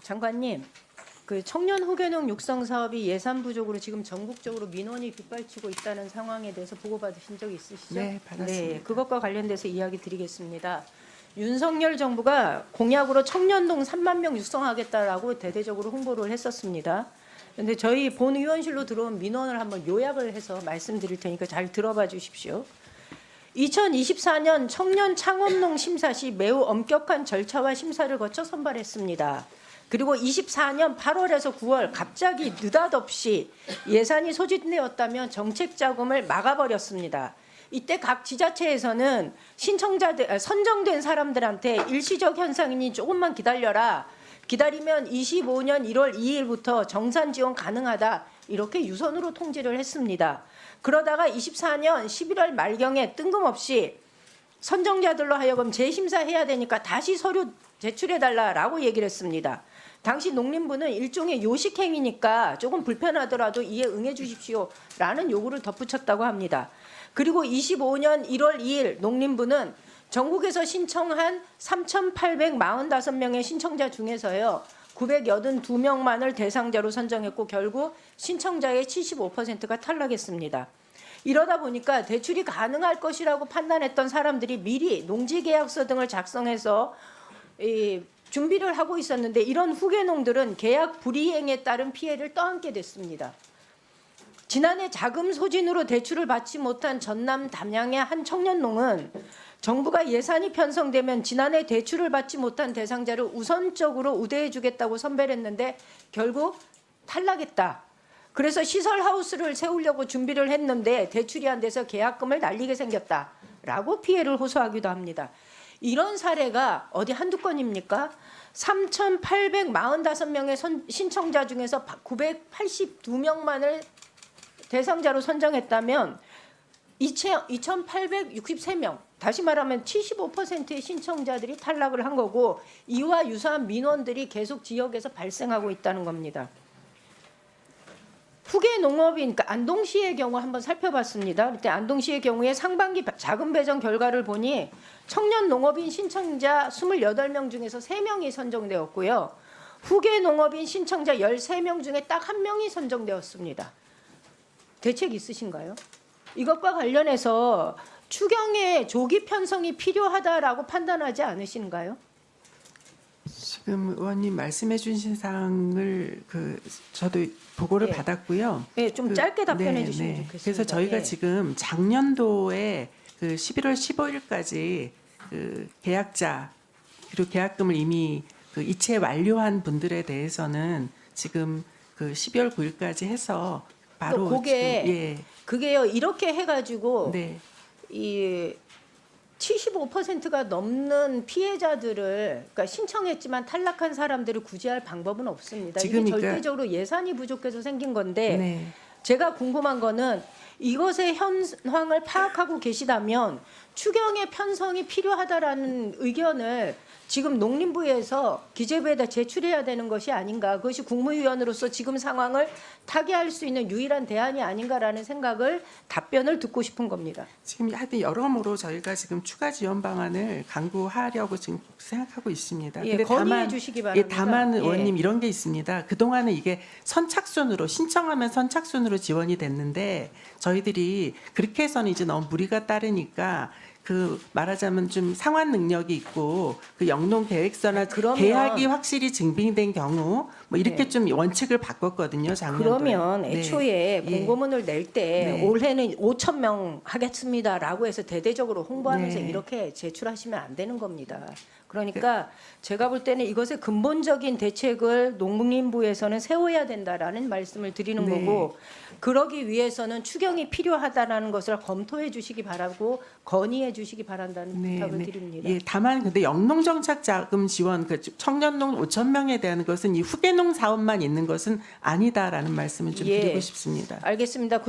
장관님, 그 청년 후계농 육성 사업이 예산 부족으로 지금 전국적으로 민원이 빗발치고 있다는 상황에 대해서 보고받으신 적 있으시죠? 네, 받았습니다. 네, 그것과 관련돼서 이야기 드리겠습니다. 윤석열 정부가 공약으로 청년농 3만 명 육성하겠다라고 대대적으로 홍보를 했었습니다. 그런데 저희 본 의원실로 들어온 민원을 한번 요약을 해서 말씀드릴 테니까 잘 들어봐 주십시오. 2024년 청년 창업농 심사 시 매우 엄격한 절차와 심사를 거쳐 선발했습니다. 그리고 24년 8월에서 9월 갑자기 느닷없이 예산이 소진되었다며 정책 자금을 막아버렸습니다. 이때 각 지자체에서는 신청자들 선정된 사람들한테 일시적 현상이니 조금만 기다려라. 기다리면 25년 1월 2일부터 정산 지원 가능하다. 이렇게 유선으로 통지를 했습니다. 그러다가 24년 11월 말경에 뜬금없이 선정자들로 하여금 재심사해야 되니까 다시 서류 제출해달라라고 얘기를 했습니다. 당시 농림부는 일종의 요식행위니까 조금 불편하더라도 이에 응해 주십시오라는 요구를 덧붙였다고 합니다. 그리고 25년 1월 2일 농림부는 전국에서 신청한 3,845명의 신청자 중에서요. 982명만을 대상자로 선정했고 결국 신청자의 75%가 탈락했습니다. 이러다 보니까 대출이 가능할 것이라고 판단했던 사람들이 미리 농지계약서 등을 작성해서 준비를 하고 있었는데 이런 후계농들은 계약 불이행에 따른 피해를 떠안게 됐습니다. 지난해 자금 소진으로 대출을 받지 못한 전남 담양의 한 청년농은 정부가 예산이 편성되면 지난해 대출을 받지 못한 대상자를 우선적으로 우대해 주겠다고 선별했는데 결국 탈락했다. 그래서 시설하우스를 세우려고 준비를 했는데 대출이 안 돼서 계약금을 날리게 생겼다라고 피해를 호소하기도 합니다. 이런 사례가 어디 한두 건입니까? 3,845명의 신청자 중에서 982명만을 대상자로 선정했다면 2,863명, 다시 말하면 75%의 신청자들이 탈락을 한 거고 이와 유사한 민원들이 계속 지역에서 발생하고 있다는 겁니다. 후계농업인 그러니까 안동시의 경우 한번 살펴봤습니다. 그때 안동시의 경우에 상반기 자금 배정 결과를 보니 청년 농업인 신청자 28명 중에서 3명이 선정되었고요. 후계농업인 신청자 13명 중에 딱 1명이 선정되었습니다. 대책 있으신가요? 이것과 관련해서 추경의 조기 편성이 필요하다라고 판단하지 않으신가요? 지금 의원님 말씀해 주신 사항을 저도 보고를 네. 받았고요. 네, 좀 짧게 답변해 주시면 좋겠습니다. 그래서 저희가 네. 지금 작년도에 11월 15일까지 계약자 그리고 계약금을 이미 이체 완료한 분들에 대해서는 지금 12월 9일까지 해서 바로 그게 그게요 이렇게 해가지고 네. 이 75%가 넘는 피해자들을 그러니까 신청했지만 탈락한 사람들을 구제할 방법은 없습니다. 지금 이게 그러니까 절대적으로 예산이 부족해서 생긴 건데 네. 제가 궁금한 거는 이것의 현황을 파악하고 계시다면 추경의 편성이 필요하다라는 의견을 지금 농림부에서 기재부에다 제출해야 되는 것이 아닌가. 그것이 국무위원으로서 지금 상황을 타개할 수 있는 유일한 대안이 아닌가라는 생각을 답변을 듣고 싶은 겁니다. 지금 하여튼 여러모로 저희가 지금 추가 지원 방안을 강구하려고 지금 생각하고 있습니다. 예, 근데 건의해 주시기 바랍니다. 다만 예. 의원님 이런 게 있습니다. 그동안은 이게 선착순으로 신청하면 선착순으로 지원이 됐는데 저희들이 그렇게 해서는 이제 너무 무리가 따르니까 말하자면 좀 상환 능력이 있고 영농 계획서나 계약이 확실히 증빙된 경우 뭐 이렇게 네. 좀 원칙을 바꿨거든요. 작년도에. 그러면 애초에 예. 공고문을 낼 때 네. 올해는 5,000명 하겠습니다라고 해서 대대적으로 홍보하면서 네. 이렇게 제출하시면 안 되는 겁니다. 그러니까 제가 볼 때는 이것의 근본적인 대책을 농림부에서는 세워야 된다라는 말씀을 드리는 네. 거고 그러기 위해서는 추경이 필요하다라는 것을 검토해 주시기 바라고 건의해 주시기 바란다는 부탁을 드립니다. 예, 다만 근데 영농정착 자금 지원 청년농 5,000명에 대한 것은 이 후계농 사업만 있는 것은 아니다라는 말씀을 좀 예. 드리고 싶습니다. 알겠습니다.